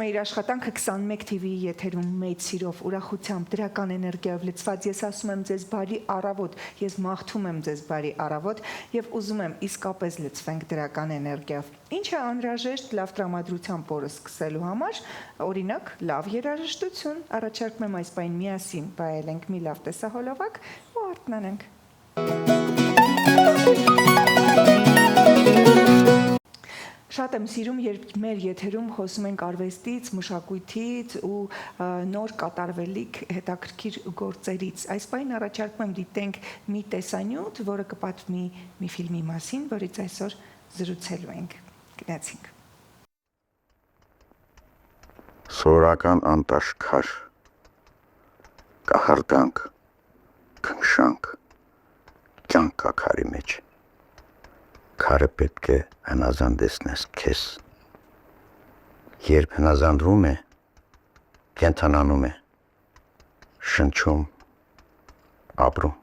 Սկսում է իր աշխատանքը 21 TV-ի եթերում մեծ սիրով, ուրախությամբ, դրական էներգիայով լցված։ Ես ասում եմ ձեզ բարի առավոտ, ես մաղթում եմ ձեզ բարի առավոտ եւ ուզում եմ իսկապես լցվենք դրական էներգիայով։ Ինչ է անհրաժեշտ լավ տրամադրությամբ օրը սկսելու համար, օրինակ, լավ երաժշտություն։ Առաջարկում եմ այս բան միասին վայելենք մի լավ տեսահոլովակ ու արթնանենք։ Շատ եմ սիրում, երբ մեր եթերում խոսում ենք արվեստից, մշակույթից ու նոր կատարվելիք հետաքրքիր գործերից։ Այս բանին առաջարկում եմ դիտենք մի տեսանյութ, որը կպատմի մի ֆիլմի մասին, որից այսօր զրուցելու ենք։ Գնացինք։ Սովորական անտաշքար, կախարդանք, քնշանք, կյանք կա քարի մեջ։ Քարը պետք է հնազանդեցնես քեզ։ Երբ հնազանդվում է, կենթանանում է, շնչում, ապրում։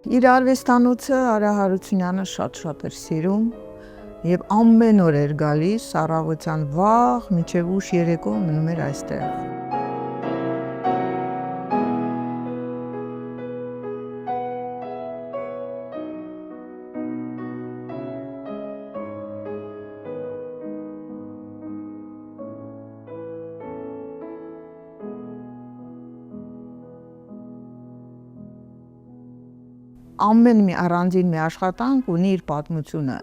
Իր արվեստանոցը Արա Հարությունյանը շատ էր սիրում եւ ամեն օր էր գալիս առավոտյան վաղ մինչեւ ուշ երեկո մնում էր այստեղ։ Ամեն մի առանձին մի աշխատանք ունի իր պատմությունը։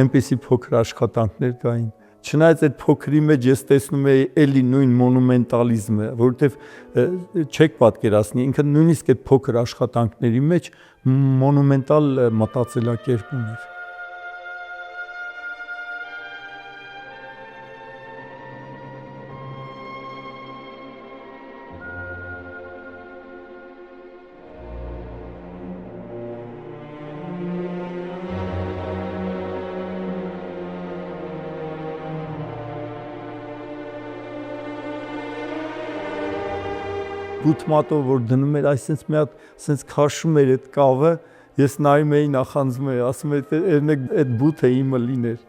Այնպիսի փոքր աշխատանքներ կային։ Չնայած այդ փոքրի մեջ ես տեսնում էի էլի նույն մոնումենտալիզմը, որովհետև չեք պատկերացնի, ինքը նույնիսկ այդ փոքր աշխատանքների մեջ մոնումենտալ մտածելակերպ ուներ։ Բութմատով որ դնում էր, այսինքն մի հատ ասենց քաշում էր այդ կավը, ես նայում էի, նախանձում էի, ասում էի, այդ բութը իմը լիներ։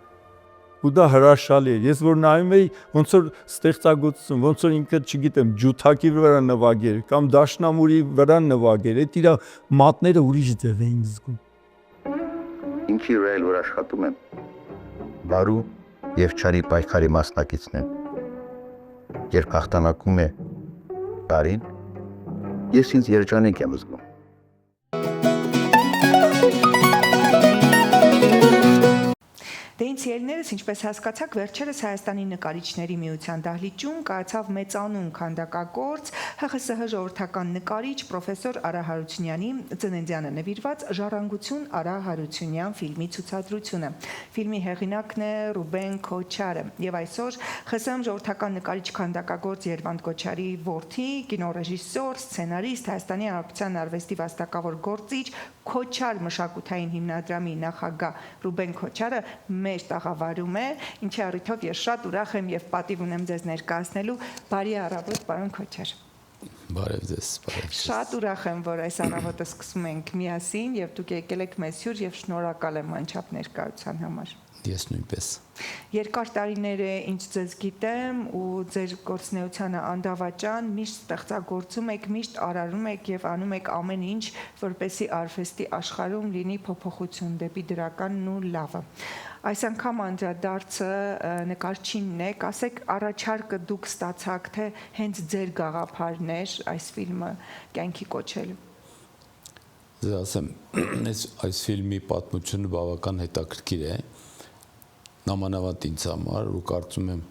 Ու դա հրաշալի էր։ Ես որ նայում էի, ոնց որ ստեղծագործություն, ոնց որ ինքը, չգիտեմ, ջութակի վրա նվագեր կամ դաշնամուրի վրա նվագեր, այդ իր մատները ուրիշ ձև էին զգում։ Ինքի վրա էլ որ աշխատում եմ, բարու եւ չարի պայքարի մասնակիցն եմ։ Երբ հաղթանակում է բարին, ես ինձ երջանիկ եմ զգում։ Դե ինձ ելներս, ինչպես հասկացաք, վերջերս Հայաստանի նկարիչների միության դահլիճում կայացավ մեծանուն քանդակագործ ՀԽՍՀ ժողովրդական նկարիչ պրոֆեսոր Արա Հարությունյանի ծննդյանը նվիրված «Ժառանգություն Արա Հարությունյան» ֆիլմի ցուցադրությունը։ Ֆիլմի հեղինակն է Ռուբեն Քոչարը եւ այսօր ԽՍՀՄ ժողովրդական նկարիչ քանդակագործ Երվանդ Քոչարի որդի, կինոռեժիսոր, սցենարիստ, Հայաստանի Հանրապետության արվեստի վաստակավոր գործիչ, Քոչար մշակութային հիմնադրամի նախագահ Ռուբեն Քոչարը մեր տաղավարում է, ինչի առիթով ես շատ ուրախ եմ եւ պատիվ ունեմ ձեզ ներկայացնելու։ Բարի առավոտ, պարոն Քոչար։ Բարև ձեզ, բարև ձեզ։ Շատ ուրախ եմ, որ այս առավոտը սկսում ենք միասին եւ դուք եկել եք մեզ հյուր եւ շնորհակալ եմ անչափ ներկայության համար։ Ես նույնպես։ Երկար տարիներ է ինչ ձեզ գիտեմ ու ձեր գործունեությանը անդավաճան, միշտ ստեղծագործում եք, միշտ արարում եք եւ անում եք ամեն ինչ, որպեսզի արվեստի աշխարհում լինի փոփոխություն դեպի դրականն ու լավը։ Այս անգամ անդրադարձը նկարչինն է, ասեք առաջարկը դուք ստացաք, թե հենց ձեր գաղափարն էր այս ֆիլմը կյանքի կոչելու։ Ձեզ ասեմ, այս ֆիլմի պատմությունը բավական հետաքրքիր է։ Նամանավանդ ինձ համար ու կարծում եմ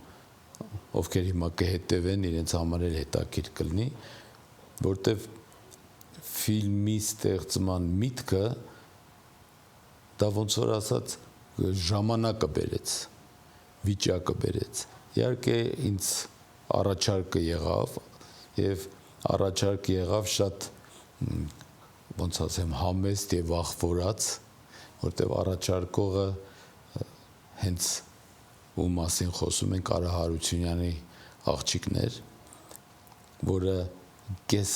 ովքեր հիմա կհետևեն իրենց համար էլ հետաքրքիր կլինի, որտեվ ֆիլմի ստեղծման միտքը դա ոնց որ ասած ժամանակը բերեց, վիճակը բերեց։ Իհարկե ինձ առաջարկը եղավ եւ առաջարկը եղավ շատ ոնց ասեմ համեստ եւ ախորած, որտեվ առաջարկողը հենց ու մասին խոսում ենք Արա Հարությունյանի աղջիկներ, որը կես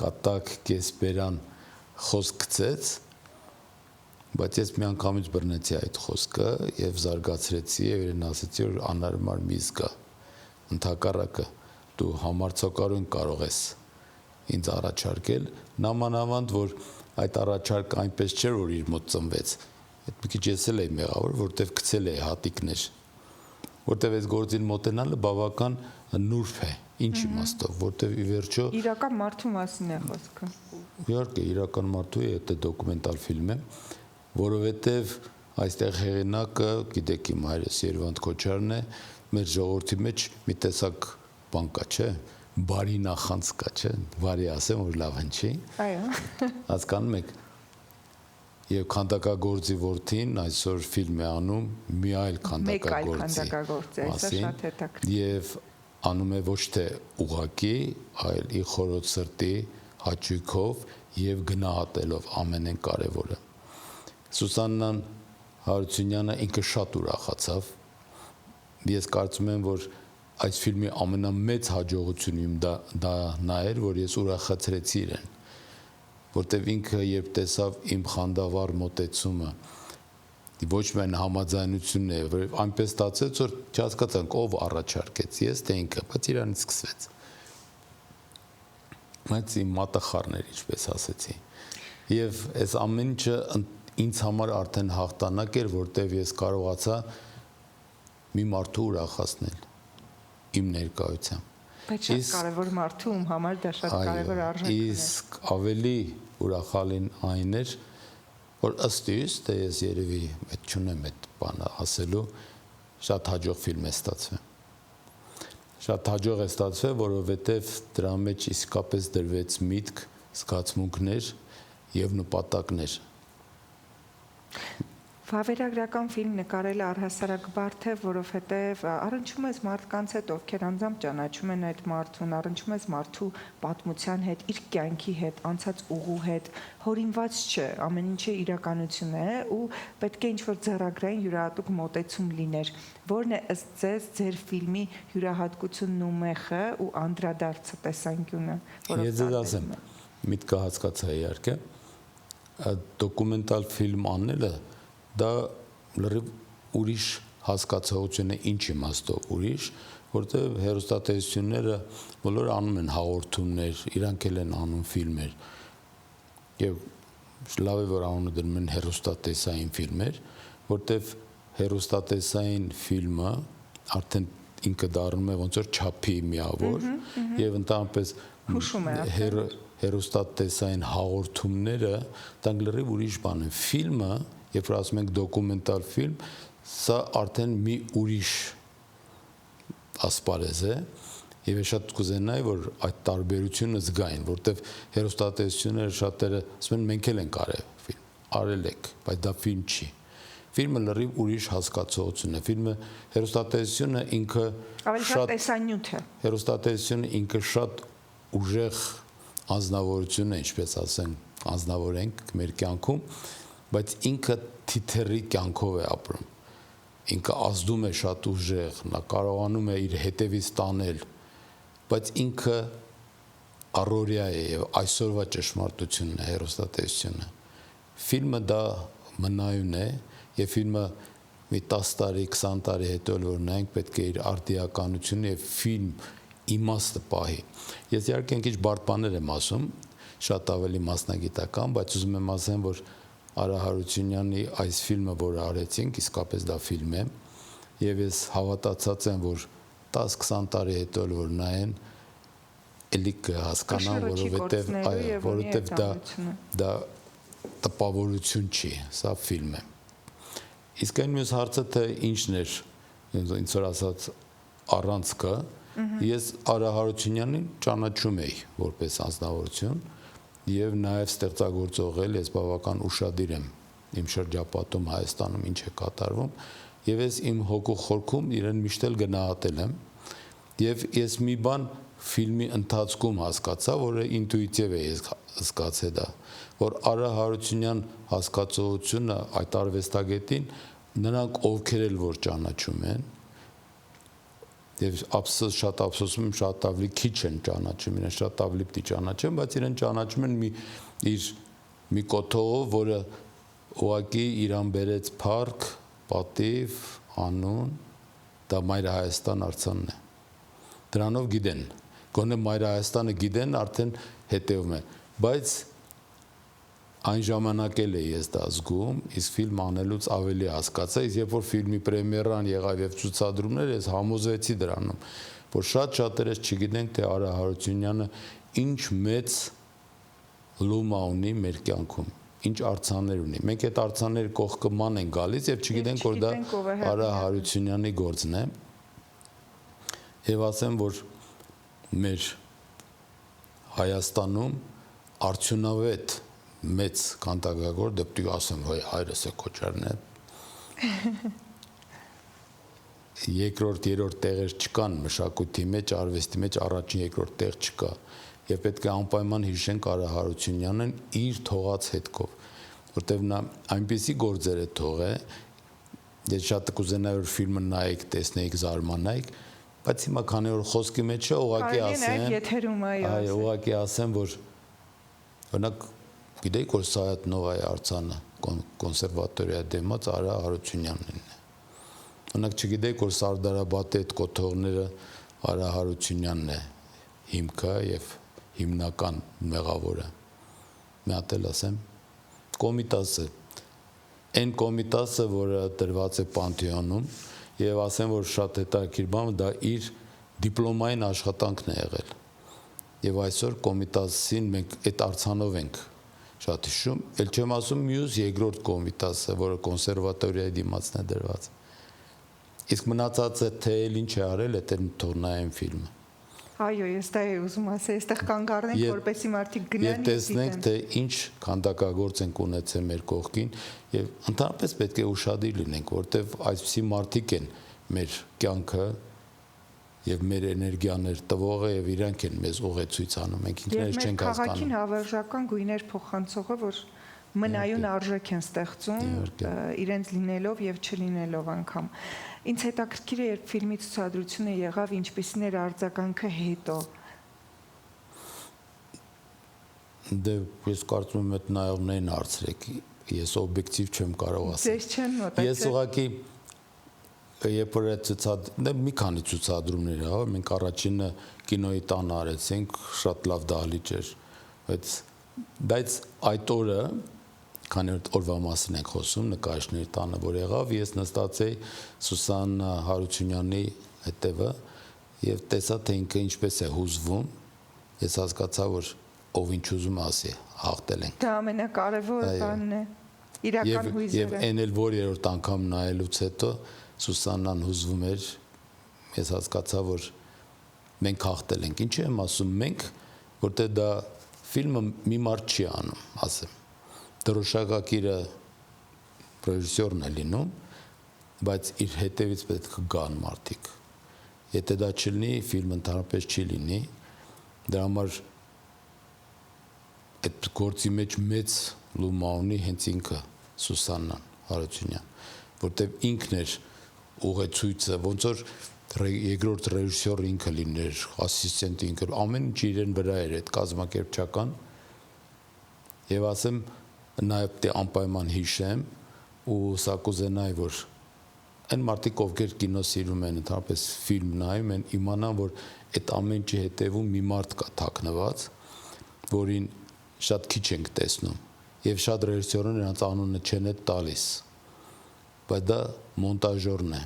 կատակ, կես բերան խոսք գծեց, բայց ես միանգամից բռնեցի այդ խոսքը եւ զարգացրեցի եւ իրեն ասեցի, որ անհարմար մի զգա։ Ընդհակառակը դու համարձակորեն կարող ես ինձ առաջարկել, նամանավանդ որ այդ առաջարկը այնպես չէր, որ իր մոտ ծնվեց։ Այդ մի քիչ ես էլ եմ եղավոր, որտեվ գցել էի հատիկներ, որտեվ այս գործին մոտենալը բավական նուրբ է, ինչ իմաստով, որտեվ ի վերջո Իրական մարդու մասին է խոսքը։ Իհարկե իրական մարդու է, դա դոկումենտալ ֆիլմ է, որովհետև այստեղ հեղինակը, գիտեք իմ հայրս Երվանդ Քոչարն է, մեր ժողովրդի մեջ մի տեսակ բան կա, չէ՞, բարի նախանց կա, չէ՞, բարի ասեմ, որ լավ հնչի։ Այո։ Հասկանում եք։ Եվ քանդակագործի որդին այսօր ֆիլմ է անում մի այլ քանդակագործի շատ հետաքրքիր։ Եվ անում է ոչ թե ուղակի, այլ ի խորոց սրտի հաճույքով եւ գնահատելով ամենեն կարևորը։ Սուսաննան Հարությունյանը ինքը շատ ուրախացավ։ Ես կարծում եմ, որ այս ֆիլմի ամենամեծ հաջողությունը դա նա էր, որ ես ուրախացրեցի իրեն, որտեվ ինքը երբ տեսավ իմ խանդավառ մոտեցումը, ոչ միայն համաձայնությունն է, որ այնպես ստացեց, որ չհասկացանք ով առաջարկեց, ես թե ինքը, բայց իրանից սկսվեց։ Բայց իմ մատախառն էր, ինչպես ասեցի։ Եվ այս ամեն ինչը ինձ համար արդեն հաղթանակ էր, որտեվ ես կարողացա մի մարդու ուրախացնել իմ ներկայությամբ։ Բայց շատ կարևոր մարդու ում համար դա շատ կարևոր արժեք է։ Իսկ ավելի ուրախալին այն էր, որ ըստ իս, թե ես երևի այդ չունեմ այդ բանը ասելու, շատ հաջող ֆիլմ է ստացվել։ Շատ հաջող է ստացվել, որովհետև դրա մեջ իսկապես դրվեց միտք, զգացմունքներ եւ նպատակներ։ Վավերագրական ֆիլմ նկարելը առհասարակ բարդ է, որովհետև առնչվում ես մարդկանց հետ, ովքեր անձամբ ճանաչում են այդ մարդուն, առնչվում ես մարդու պատմության հետ, իր կյանքի հետ, անցած ուղու հետ, հորինված չէ, ամեն ինչը իրականություն է ու պետք է ինչ-որ ձեռագրային յուրահատուկ մոտեցում լիներ։ Որն է ըստ ձեզ ձեր ֆիլմի յուրահատկությունն ու մեխը ու անդրադարձը տեսանկյունը, որով Ես ձեզ ասեմ, միտքը հասկացա իհարկե, դոկումենտալ ֆիլմ անելը դա լրիվ ուրիշ հասկացողություն է, ինչ իմաստով ուրիշ, որտեղ հեռուստատեսությունները բոլորը անում են հաղորդումներ, իրանք էլ են անում ֆիլմեր։ Եվ լավ է, որ անունը դնում են հեռուստատեսային ֆիլմեր, որտեղ հեռուստատեսային ֆիլմը արդեն ինքը դառնում է ոնց որ չափի միավոր եւ ընդհանրապես հուշում է հեռուստատեսային հաղորդումները դա լրիվ ուրիշ բան է։ Ֆիլմը, երբ որ ասում ենք դոկումենտալ ֆիլմ, սա արդեն մի ուրիշ ասպարեզ է եւ շատ կուզենայի, որ այդ տարբերությունը զգային, որտեվ հեռուստատեսությունները շատերը ասում են մենք էլ ենք արել եք, բայց դա ֆիլմ չի։ Ֆիլմը լրիվ ուրիշ հասկացողություն է։ Ֆիլմը հեռուստատեսությունը ինքը շատ տեսանյութ է։ Հեռուստատեսությունը ինքը շատ ուժեղ անձնավորություն է, ինչպես ասենք, անձնավորենք մեր կյանքում, բայց ինքը թիթեռի կյանքով է ապրում։ Ինքը ազդում է շատ ուժեղ, նա կարողանում է իր հետևից տանել, բայց ինքը առօրյա է եւ այսօրվա ճշմարտությունն է հեռուստատեսությունը։ Ֆիլմը դա մնայուն է եւ ֆիլմը մի 10 տարի, 20 տարի հետո որ նայենք, պետք է իր արդիականությունը եւ ֆիլմ իմաստը պահի։ Ես իհարկե քիչ բարդ բաներ եմ ասում, շատ ավելի մասնագիտական, բայց ուզում եմ ասեմ, որ Արա Հարությունյանի այս ֆիլմը, որը արեցինք, իսկապես դա ֆիլմ է, եւ ես հավատացած եմ, որ 10-20 տարի հետո որ նայեն, էլի կհասկանան, որովհետեւ դա տպավորություն չի, սա ֆիլմ է։ Իսկ այն մյուս հարցը թե ինչն էր, ինձ որ ասած առանցքը, ես Արա Հարությունյանին ճանաչում էի որպես անձնավորություն եւ նաեւ ստեղծագործող էլ ես բավական ուշադիր եմ իմ շրջապատում Հայաստանում ինչ է կատարվում եւ ես իմ հոգու խորքում իրեն միշտ էլ գնահատել եմ եւ ես մի բան ֆիլմի ընթացքում հասկացա, որը ինտուիտիվ է ես զգացել դա, որ Արա Հարությունյան հասկացողությունը այդ արվեստագետին նրանք ովքեր էլ որ ճանաչում են եւ շատ ափսոսում եմ, շատ ավելի քիչ են ճանաչում, իրեն շատ ավելի պիտի ճանաչեն, բայց իրեն ճանաչում են մի կոթողով, որը ուղղակի իրան բերեց փառք, պատիվ, անուն, դա Մայր Հայաստան արձանն է։ Դրանով գիտեն, գոնե Մայր Հայաստանը գիտեն, արդեն հետևում են, բայց այն ժամանակ էլ ես դա զգում, իսկ ֆիլմ անելուց ավելի հասկացա, իսկ երբ որ ֆիլմի պրեմիերան եղավ եւ ցուցադրումներ, ես համոզվեցի դրանում, որ շատ-շատերս չգիտենք, թե Արա Հարությունյանը ինչ մեծ լումա ունի մեր կյանքում, ինչ արձաններ ունի։ Մենք այդ արձանների կողքը ման են գալիս եւ չգիտենք, որ դա Արա Հարությունյանի գործն է։ Եվ ասեմ, որ մեր Հայաստանում արդյունավետ մեծ քանդակագոր դեպի ասեմ, հայրս է Քոչարն է։ Երկրորդ, երրորդ տեղեր չկան մշակույթի մեջ, արվեստի մեջ առաջին, երկրորդ տեղ չկա։ Եվ պետք է անպայման հիշենք Արա Հարությունյանն իր թողած հետքով, որտեղ նա այնպիսի գործեր է թողել, ես շատ կուզենայի որ ֆիլմը նայեք, տեսնեիք, զարմանայիք, բայց հիմա քանի որ խոսքի մեջ է, ուղղակի ասեմ, ուղղակի ասեմ, որ օրինակ գիտեիք, որ Սայաթ-Նովայի արձանը կոնսերվատորիա դեմած Արա Հարությունյանն է։ Օրինակ չգիտեիք, որ Սարդարաբադի այդ կոթողները Արա Հարությունյանն է հիմքը եւ հիմնական մեղավորը։ Մի հատ էլ ասեմ, Կոմիտասը, այն Կոմիտասը, որը դրված է Պանթեոնում, եւ ասեմ, որ շատ հետաքրքիր բան, դա իր դիպլոմային աշխատանքն է եղել։ Եվ այսօր Կոմիտասին մենք այդ արձանով ենք շատ հիշում, ել չեմ ասում մյուս երկրորդ Կոմիտասը, որը կոնսերվատորիայի դիմացն է դրված։ Իսկ մնացածը թե էլ ինչ է արել, այդ էլ թող նայեն ֆիլմը։ Այո, ես դա եմ ուզում ասել, այստեղ կանգ առնենք, որպեսզի մարդիկ գնան եւ տեսնենք, թե ինչ քանդակագործ ենք ունեցել մեր կողքին եւ ընդհանրապես պետք է ուշադիր լինենք, որտեվ այսպիսի մարդիկ են մեր կյանքը եւ մեր էներգիաներ տվողը եւ իրանք են մեզ ուղեցույց անում, մենք ինքներս չենք հասկանում։ Քաղաքին հավերժական գույներ փոխանցողը, որ մնայուն արժեք են ստեղծում, իրենց լինելով եւ չլինելով անգամ։ Ինձ հետաքրքիր է, երբ ֆիլմի ցուցադրությունը եղավ, ինչպիսին էր արձագանքը հետո։ Դե ես կարծում եմ այդ նայողներին հարցրեք, ես օբյեկտիվ չեմ կարող ասել։ Ձեզ չեն մոտեցել։ Ես ուղղակի երբ որ մի քանի ցուցադրումներ եղավ, մենք առաջինը կինոյի տան արեցինք, շատ լավ դահլիճ էր, բայց այդ օրը, քանի որ օրվա մասին ենք խոսում, նկարիչների տանը որ եղավ, ես նստած էի Սուսաննա Հարությունյանի հետևը եւ տեսա թե ինքը ինչպես է հուզվում, ես հասկացա, որ ով ինչ ուզում ասի, հաղթել ենք։ Դա ամենակարևոր բանն է, իրական հույզերը։ Եվ այն էլ որ երրորդ անգամ նայելուց հետո Սուսաննան հուզվում էր, ես հասկացա, որ մենք հաղթել ենք։ Ինչի եմ ասում մենք, որտեղ դա ֆիլմը մի մարդ չի անում, ասեմ։ Դրոշակակիրը ռեժիսորն է լինում, բայց իր հետևից պետք է գան մարդիկ։ Եթե դա չլինի, ֆիլմը ընդհանրապես չի լինի։ Դրա համար այդ գործի մեջ մեծ լումա ունի հենց ինքը Սուսաննան Հարությունյան, որտեղ ինքն էր ուղեցույցը, ոնց որ երկրորդ ռեժիսորը ինքը լիներ, ասիստենտը ինքը, ամեն ինչ իրեն վրա էր այդ կազմակերպչական։ Եվ ասեմ, նաև դե անպայման հիշեմ ու սա կուզենայի, որ այն մարդիկ, ովքեր կինո սիրում են, ընդհանրապես ֆիլմ նայում են, իմանան, որ այդ ամեն ինչի հետևում մի մարդ կա թաքնված, որին շատ քիչ ենք տեսնում, եւ շատ ռեժիսորներ նրանց անունը չեն էլ տալիս, բայց դա մոնտաժորն է։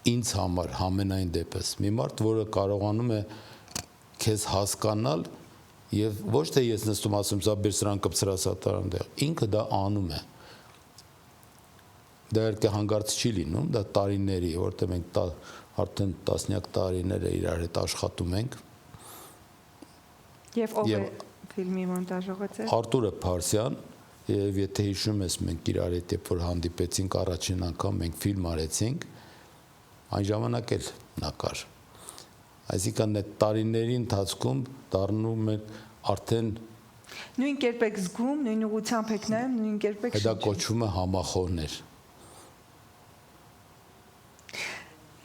Ինձ համար համենայն դեպս մի մարդ, որը կարողանում է քեզ հասկանալ եւ ոչ թե ես նստում ասում, սա բեր սրան կպցրասատարան դեղ, ինքը դա անում է։ Դա իհարկե հանգարց չի լինում, դա տարիների, որտեղ մենք արդեն տասնյակ տարիներ է իրար հետ աշխատում ենք։ Եվ ով է ֆիլմի մոնտաժողը ձեր։ Արտուրը Փարսյան, եւ եթե հիշում ես, մենք իրար հետ երբ որ հանդիպեցինք առաջին անգամ, մենք ֆիլմ արեցինք, այն ժամանակ էլ նա կար։ Այսինքն այդ տարիների ընթացքում դառնում է արդեն նույն կերպ եք զգում, նույն ուղղությամբ եք նայում, նույն կերպ եք դա կոչվում է համախոհներ։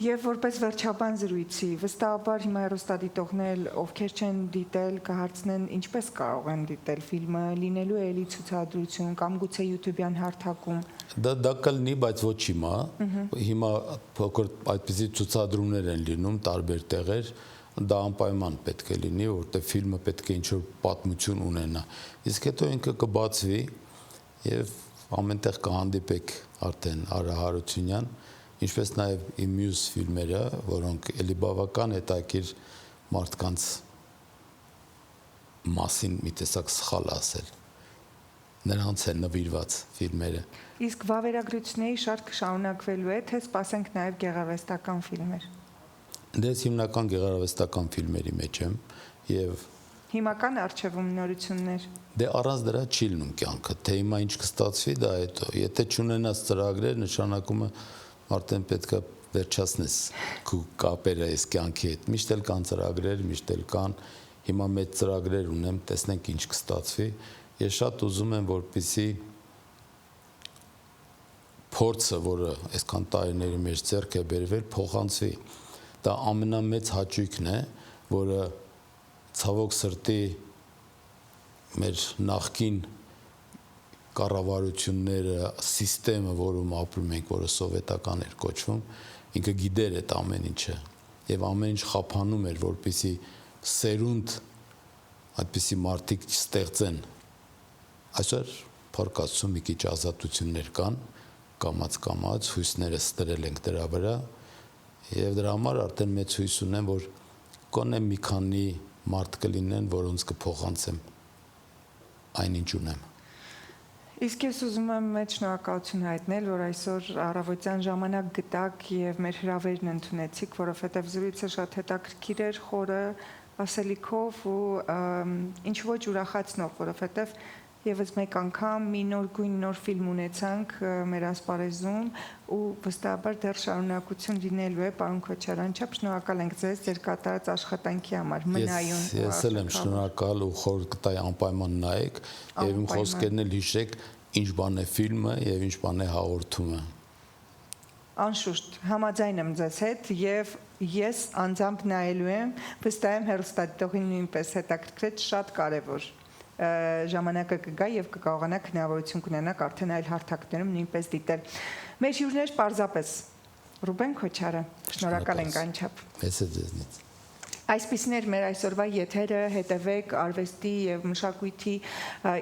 Եվ որպես վերջաբան զրույցի, վստահաբար հիմա հեռուստադիտողներ, ովքեր չեն դիտել, կհարցնեն ինչպես կարող են դիտել ֆիլմը, լինելու է էլի ցուցադրություն կամ գուցե YouTube-յան հարթակում։ Դա կլինի, բայց ոչ հիմա։ Հիմա փոքր այդպիսի ցուցադրումներ են լինում տարբեր տեղեր, դա անպայման պետք է լինի, որտեղ ֆիլմը պետք է ինչ-որ պատմություն ունենա։ Իսկ հետո ինքը կբացվի եւ ամենտեղ կհանդիպեք արդեն Արա Հարությունյան, ինչպես նաև իմ մյուս ֆիլմերը, որոնք էլի բավական հետաքրքիր մարդկանց մասին մի տեսակ սխալ ասել։ Նրանց են նվիրված ֆիլմերը։ Իսկ վավերագրությունների շարքը շարունակվելու է, թե սպասենք նաև գեղարվեստական ֆիլմեր։ Դες հիմնական գեղարվեստական ֆիլմերի մեջ եմ եւ Հիմա կան արժևում նորություններ։ Դե առանց դրա չի լինում կյանքը, թե հիմա ինչ կստացվի, դա հետո։ Եթե չունենաս ծրագրեր, նշանակում է արդեն պետք է վերջացնես քո կապերը այս կյանքի հետ։ Միշտ էլ կան ծրագրեր, միշտ էլ կան։ Հիմա մեծ ծրագրեր ունեմ, տեսնենք ինչ կստացվի։ Ես շատ ուզում եմ, որպեսզի փորձը, որը այսքան տարիների մեջ ձեռք է բերվել, փոխանցվի։ Դա ամենամեծ հաճույքն է, որը ցավոք սրտի մեր նախկին կառավարությունները, համակարգը, որում ապրում ենք, որը սովետական էր կոչվում, ինքը գիտեր այդ ամեն ինչը եւ ամեն ինչ խափանում էր, որպեսզի սերունդ այդպիսի մարդիկ չստեղծեն։ Այսօր փառք Աստծո մի քիչ ազատություններ կան, կամաց հույսները ստրել ենք դրա վրա եւ դրա համար արդեն մեծ հույս ունեմ, որ կոնե մի քանի մարդ կլինեն, որոնց կփոխանցեմ այնինչ ունեմ։ Իսկ ես ուզում եմ մեծ շնորհակալություն հայտնել, որ այսօր առավոտյան ժամանակ գտաք եւ մեր հրավերն ընդունեցիք, որովհետեւ զրույցը շատ հետաքրքիր էր, խորը ասելիքով ու ինչ ոչ ուրախացնող, որովհետեւ եւս մեկ անգամ մի նոր գույն նոր ֆիլմ ունեցանք մեր ասպարեզում ու վստահաբար դեռ շարունակություն լինելու է, պարոն Քոչարյան, շնորհակալ ենք ձեզ ձեր կատարած աշխատանքի համար, մնայուն։ Ես էլ եմ շնորհակալ ու խորհուրդ կտայի անպայման նայեք եւ իմ խոսքերն էլ հիշեք, ինչ բան է ֆիլմը եւ ինչ բան է հաղորդումը։ Անշուշտ համաձայն եմ ձեզ հետ եւ ես անձամբ նայելու եմ, վստահ եմ հեռուստադիտողին նույնպես հետաքրքրեց, շատ կարեւոր ժամանակը կգա եւ կկարողանաք հնարավորություն կունենաք արդեն այլ հարթակներում նույնպես դիտել։ Մեր հյուրներ պարզապես Ռուբեն Քոչարը, շնորհակալ ենք անչափ։ Ես էլ ձեզնից։ Այսպիսին էր մեր այսօրվա եթերը, հետևեք արվեստի եւ մշակույթի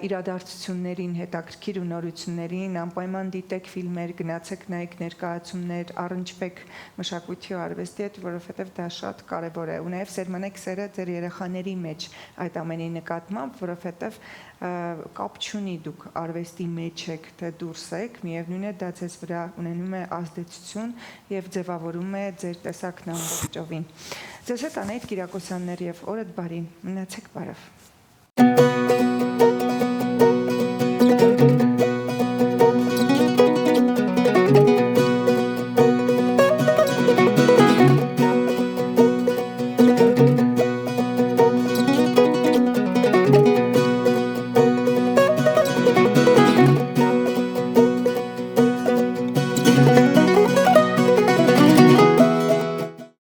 իրադարձություններին, հետաքրքիր ու նորություններին, անպայման դիտեք ֆիլմեր, գնացեք նայեք ներկայացումներ, առնչվեք մշակույթի ու արվեստի հետ, որովհետեւ դա շատ կարեւոր է։ Ու նաեւ սերմանեք սերը ձեր երեխաների մեջ այդ ամենի նկատմամբ, որովհետեւ կապ չունի դուք արվեստի մեջ եք, թե դուրս եք, միևնույն է դա ձեզ վրա ունենում է ազդեցություն եւ ձևավորում է ձեր տեսակն ամբողջովին։ Ձեզ հետ Անահիտ Կիրակոսյաններ եւ օրդ բարի, մնացեք բարով։